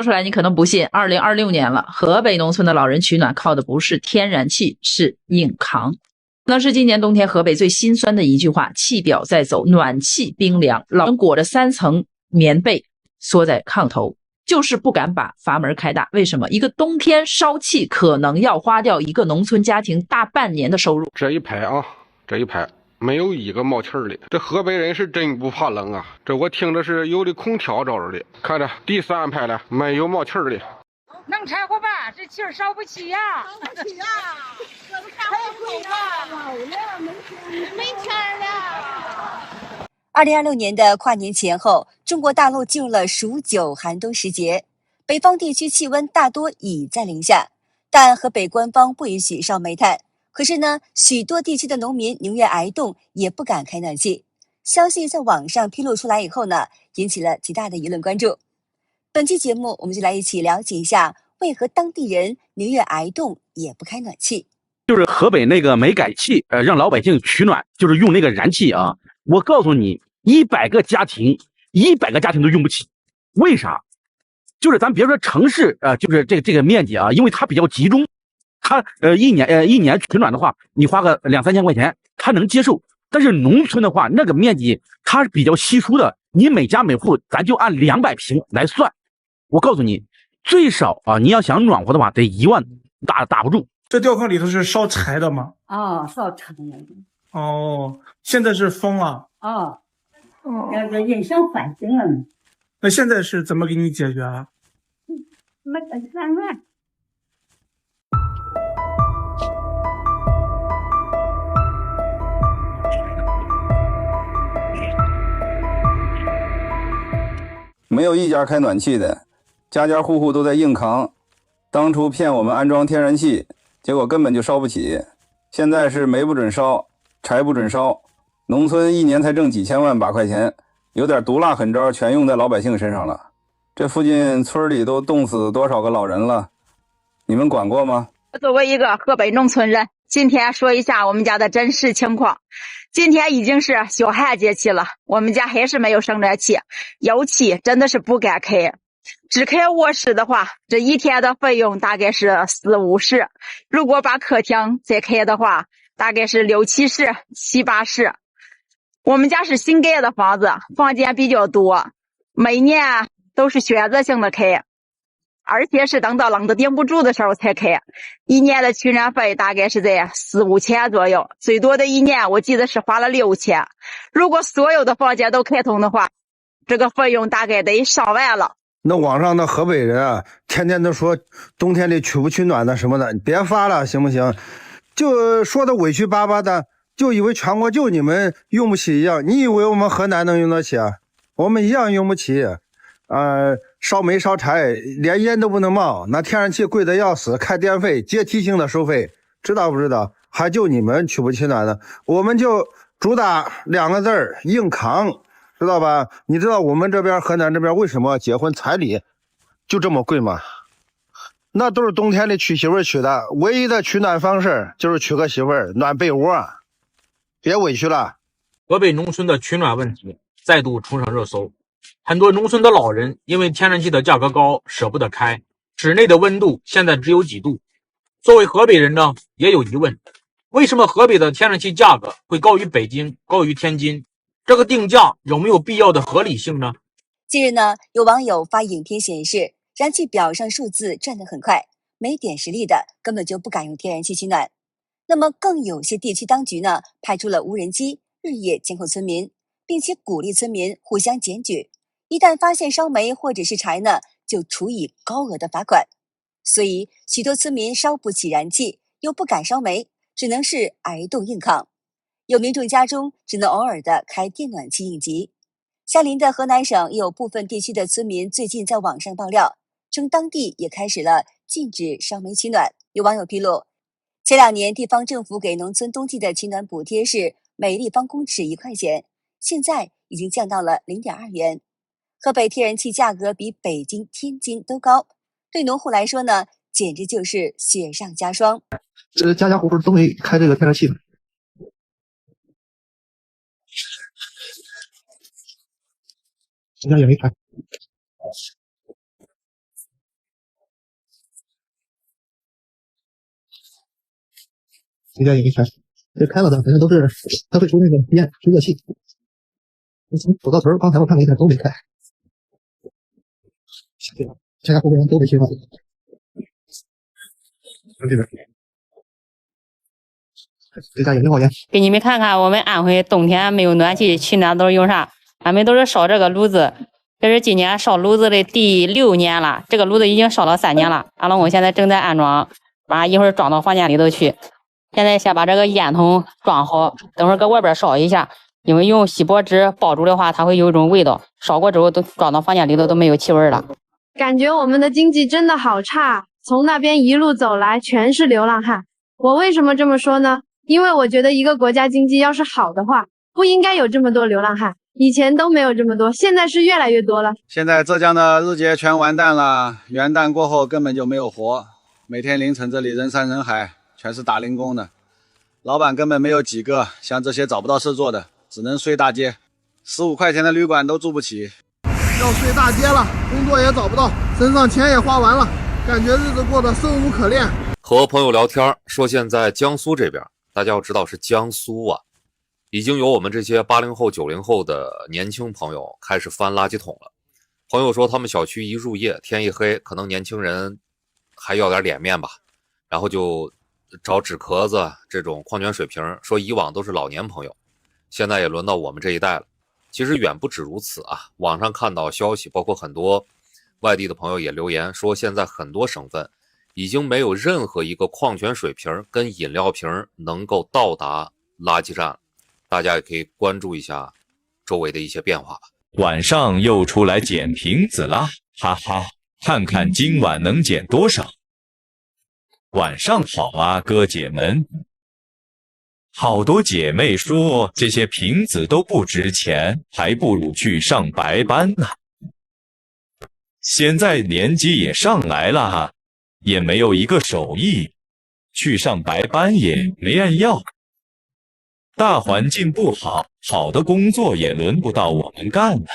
说出来你可能不信，2026年了，河北农村的老人取暖靠的不是天然气，是硬扛。那是今年冬天河北最心酸的一句话，气表在走，暖气冰凉，老人裹着3层棉被缩在炕头，就是不敢把阀门开大。为什么？一个冬天烧气可能要花掉一个农村家庭大半年的收入。这一排没有一个冒气儿的，这河北人是真不怕冷啊！这我听着是有的空调着着的，看着第3排了，没有冒气儿的。能柴火吧？这气儿烧不起呀！烧不起呀！太贵了，老了，没钱了。2026年的跨年前后，中国大陆进入了数9寒冬时节，北方地区气温大多已在零下，但河北官方不允许烧煤炭。可是呢，许多地区的农民宁愿挨冻，也不敢开暖气。消息在网上披露出来以后呢，引起了极大的舆论关注。本期节目，我们就来一起了解一下，为何当地人宁愿挨冻也不开暖气。就是河北那个煤改气，让老百姓取暖，就是用那个燃气啊。我告诉你，100个家庭都用不起。为啥？就是咱别说城市，就是这个面积啊，因为它比较集中。他一年取暖的话，你花个2-3千块钱，他能接受。但是农村的话，那个面积它是比较稀疏的，你每家每户咱就按200平来算。我告诉你，最少啊，你要想暖和的话，得1万，打不住。这吊坑里头是烧柴的吗？哦，烧柴的。哦，现在是封了。哦，那个影响环境了。那现在是怎么给你解决啊？没个3万。没有一家开暖气的，家家户户都在硬扛。当初骗我们安装天然气，结果根本就烧不起。现在是煤不准烧，柴不准烧，农村一年才挣几千万把块钱，有点毒辣狠招全用在老百姓身上了。这附近村里都冻死多少个老人了，你们管过吗？作为一个河北农村人，今天说一下我们家的真实情况。今天已经是小寒节气了，我们家还是没有省着气，油气真的是不敢开。只开卧室的话，这一天的费用大概是40-50，如果把客厅再开的话，大概是60-70、70-80。我们家是新盖的房子，房间比较多，每年都是选择性的开，而且是等到冷的顶不住的时候才开。一年的取暖费大概是在4-5千左右，最多的一年我记得是花了6千。如果所有的房间都开通的话，这个费用大概得上万了。那网上的河北人啊，天天都说冬天里取不取暖的什么的，你别发了行不行？就说的委屈巴巴的，就以为全国就你们用不起一样。你以为我们河南能用得起啊？我们一样用不起。烧煤烧柴连烟都不能冒，那天然气贵得要死，开电费阶梯性的收费，知道不知道？还就你们取不取暖的，我们就主打2个字儿，硬扛，知道吧？你知道我们这边河南这边为什么结婚彩礼就这么贵吗？那都是冬天里娶媳妇娶的，唯一的取暖方式就是娶个媳妇暖被窝，别委屈了。河北农村的取暖问题再度冲上热搜，很多农村的老人因为天然气的价格高舍不得开，室内的温度现在只有几度。作为河北人呢，也有疑问，为什么河北的天然气价格会高于北京，高于天津？这个定价有没有必要的合理性呢？近日呢，有网友发影片显示，燃气表上数字转得很快，没点实力的根本就不敢用天然气取暖。那么更有些地区当局呢，派出了无人机，日夜监控村民，并且鼓励村民互相检举，一旦发现烧煤或者是柴呢，就处以高额的罚款。所以许多村民烧不起燃气，又不敢烧煤，只能是挨冻硬扛。有民众家中只能偶尔的开电暖气应急。相邻的河南省也有部分地区的村民最近在网上爆料，称当地也开始了禁止烧煤取暖。有网友披露，前2年地方政府给农村冬季的取暖补贴是每立方公尺1块钱，现在已经降到了0.2元。河北天然气价格比北京、天津都高，对农户来说呢，简直就是雪上加霜。家家户户都没开这个天然气的。人家也没开。谁家也没开，这开了的反正都是它会出那个烟，是热气。从走到头，刚才我看了一下都没开。家家户户人都没信号。这边。这家有没有烟？给你们看看，我们安徽冬天没有暖气，取暖都是用啥？俺们都是烧这个炉子，这是今年烧炉子的第6年了，这个炉子已经烧了3年了。俺老公现在正在安装，把一会儿装到房间里头去。现在先把这个烟筒装好，等会儿搁外边烧一下，因为用锡箔纸包住的话，它会有一种味道。烧过之后都装到房间里头都没有气味了。感觉我们的经济真的好差，从那边一路走来全是流浪汉。我为什么这么说呢？因为我觉得一个国家经济要是好的话，不应该有这么多流浪汉，以前都没有这么多，现在是越来越多了。现在浙江的日结全完蛋了，元旦过后根本就没有活，每天凌晨这里人山人海，全是打零工的，老板根本没有几个，像这些找不到事做的，只能睡大街，15块钱的旅馆都住不起，要睡大街了，工作也找不到，身上钱也花完了，感觉日子过得生无可恋。和朋友聊天说，现在江苏这边，大家要知道是江苏啊，已经有我们这些80后、90后的年轻朋友开始翻垃圾桶了。朋友说他们小区一入夜，天一黑，可能年轻人还要点脸面吧，然后就找纸壳子这种矿泉水瓶，说以往都是老年朋友，现在也轮到我们这一代了。其实远不止如此啊，网上看到消息，包括很多外地的朋友也留言说，现在很多省份已经没有任何一个矿泉水瓶跟饮料瓶能够到达垃圾站了。大家也可以关注一下周围的一些变化吧。晚上又出来捡瓶子啦，哈哈，看看今晚能捡多少。晚上好啊，哥姐们。好多姐妹说这些瓶子都不值钱，还不如去上白班呢。现在年纪也上来了哈，也没有一个手艺，去上白班也没人要。大环境不好，好的工作也轮不到我们干了。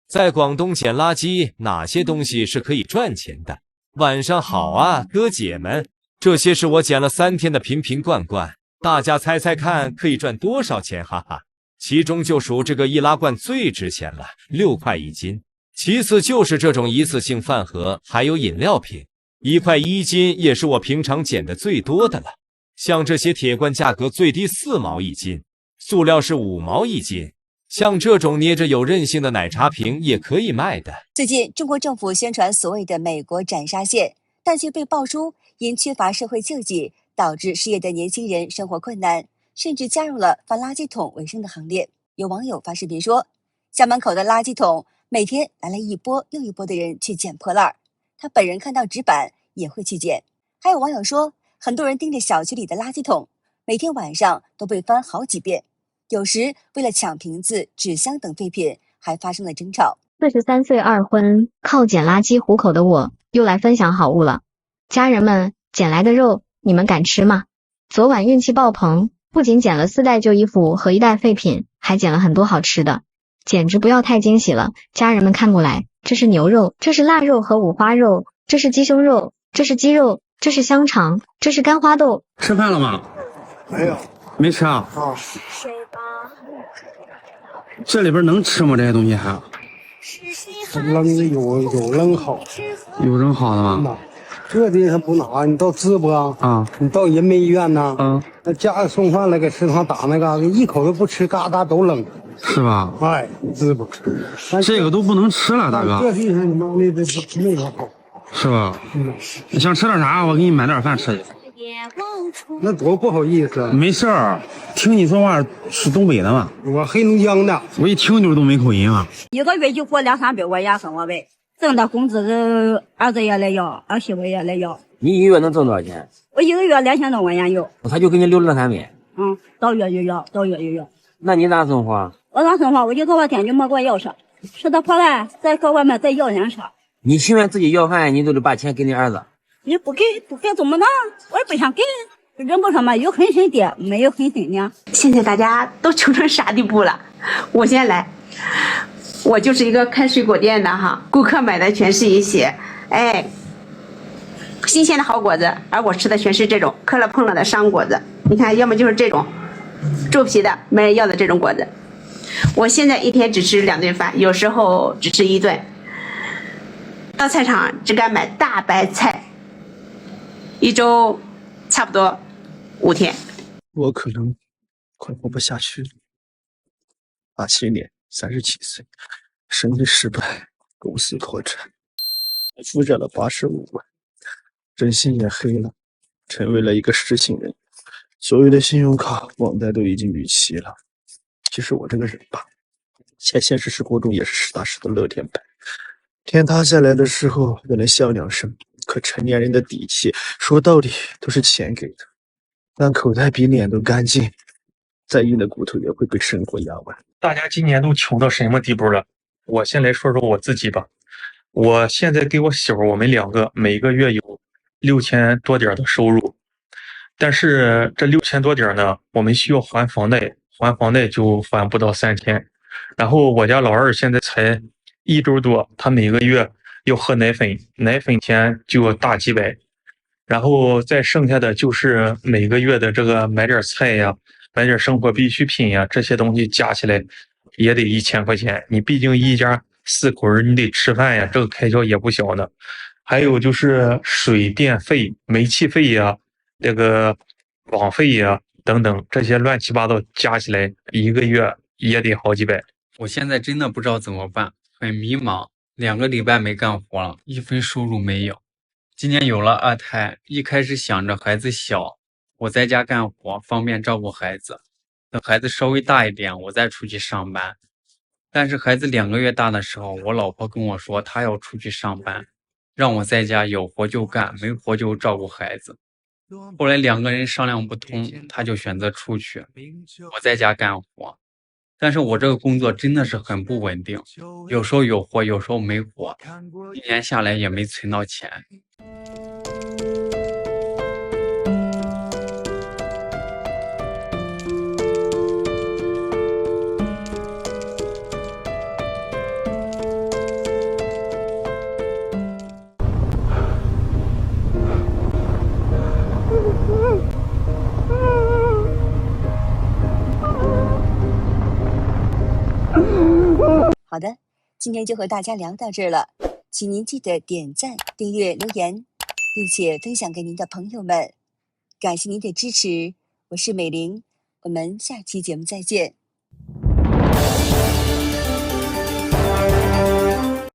在广东捡垃圾，哪些东西是可以赚钱的？晚上好啊，哥姐们，这些是我捡了3天的瓶瓶罐罐，大家猜猜看可以赚多少钱？哈哈，其中就属这个易拉罐最值钱了，6块1斤。其次就是这种一次性饭盒，还有饮料瓶，1块1斤也是我平常捡的最多的了。像这些铁罐价格最低4毛1斤，塑料是5毛1斤。像这种捏着有韧性的奶茶瓶也可以卖的。最近，中国政府宣传所谓的美国斩杀线，但却被爆出因缺乏社会救济，导致失业的年轻人生活困难，甚至加入了翻垃圾桶为生的行列。有网友发视频说，家门口的垃圾桶每天来了一波又一波的人去捡破烂，他本人看到纸板也会去捡。还有网友说，很多人盯着小区里的垃圾桶，每天晚上都被翻好几遍。有时为了抢瓶子、纸箱等废品，还发生了争吵。43岁二婚，靠捡垃圾糊口的我，又来分享好物了。家人们，捡来的肉，你们敢吃吗？昨晚运气爆棚，不仅捡了4袋旧衣服和1袋废品，还捡了很多好吃的，简直不要太惊喜了。家人们看过来，这是牛肉，这是腊肉和五花肉，这是鸡胸肉，这是鸡肉，这是香肠，这是干花豆。吃饭了吗？没有。没吃啊？这里边能吃吗？这些东西还？扔的有扔好，有扔好的吗？这地方不拿，你到淄博啊，你到人民医院呐，那家里送饭来给食堂打那个，一口都不吃，嘎达都扔，是吧？哎，淄博，这个都不能吃了，大哥。这地方你妈那没有好，是吧？你想吃点啥？我给你买点饭吃去。那多不好意思。没事儿，听你说话是东北的嘛？我黑龙江的。我一听就是东北口音啊。一个月就过200-300块钱生活费，挣的工资儿子也来要，儿媳妇也来要。你一个月能挣多少钱？我一个月2000多块钱有。他就给你留了300。到月就要，到月就要。那你咋生活？我咋生活？我就多少天就没给我要上，吃的破烂，再搁外面再要点啥。你情愿自己要饭，你都得把钱给你儿子。你不给怎么办？我也不想给。人不说嘛，有狠心爹，没有狠心娘。现在大家都穷成啥地步了？我先来，我就是一个开水果店的哈，顾客买的全是一些新鲜的好果子，而我吃的全是这种磕了碰了的伤果子。你看，要么就是这种猪皮的没人要的这种果子。我现在一天只吃2顿饭，有时候只吃1顿。到菜场只敢买大白菜，1周差不多5天。我可能快活不下去了。87年，37岁，生意失败，公司破产，负债了85万，征信也黑了，成为了一个失信人。所有的信用卡、网贷都已经逾期了。其实我这个人吧，在现实生活中也是实打实的乐天派。天塌下来的时候可能笑2声，可成年人的底气，说到底都是钱给的。但口袋比脸都干净，再硬的骨头也会被生活压弯。大家今年都穷到什么地步了？我先来说说我自己吧。我现在给我媳妇，我们2个每个月有6000多点的收入，但是这6000多点呢，我们需要还房贷，还房贷就还不到3000。然后我家老二现在才1周多，他每个月要喝奶粉，奶粉钱就要大几百，然后再剩下的就是每个月的这个买点菜呀，买点生活必需品呀，这些东西加起来也得1000块钱。你毕竟一家4口人，你得吃饭呀，这个开销也不小呢。还有就是水电费、煤气费呀，这个网费呀等等，这些乱七八糟加起来一个月也得好几百。我现在真的不知道怎么办，很迷茫。2个礼拜没干活了，1分收入没有。今年有了2胎，一开始想着孩子小，我在家干活方便照顾孩子，等孩子稍微大一点，我再出去上班。但是孩子2个月大的时候，我老婆跟我说她要出去上班，让我在家有活就干，没活就照顾孩子。后来2个人商量不通，她就选择出去，我在家干活。但是我这个工作真的是很不稳定，有时候有活，有时候没活，1年下来也没存到钱。好的，今天就和大家聊到这儿了，请您记得点赞、订阅、留言，并且分享给您的朋友们。感谢您的支持，我是美玲，我们下期节目再见。